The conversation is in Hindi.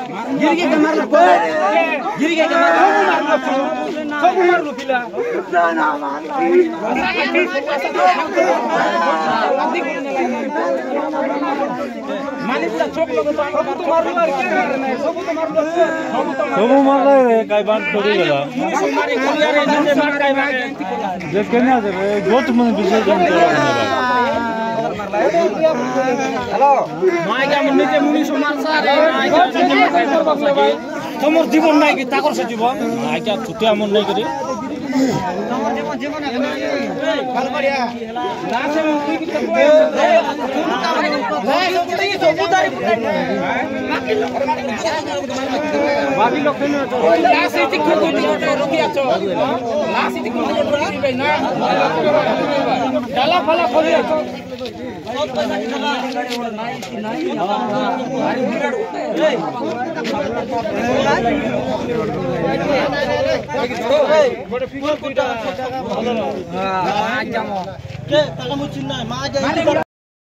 गिरगे के मारलो गिरगे के मारलो सब मारलो पिला ना मारलो मालिकला चोक लोग तो मारलो और क्या करना है सब मारलो रे काय बात थोड़ी गला मारी गुलिया रे जे मार काय बात जे केना दे गोट मन विसर्जन हेलो माइगा मुनि जे मुनि समाज सारे माइगा काय करबा सके तमर जीवन নাই কি তাকর সে জীবন মাইगा ছুটি আমন নাই করে तमर जीवन ভাল করিয়া লাসে মুই কি করব ভাই সবুতাই সবুতাই বাকি লোক কেন লাসে ঠিক করে রকি আছো লাসে ঠিক করে রকি ভাই না ডালা ফালা খলি আছো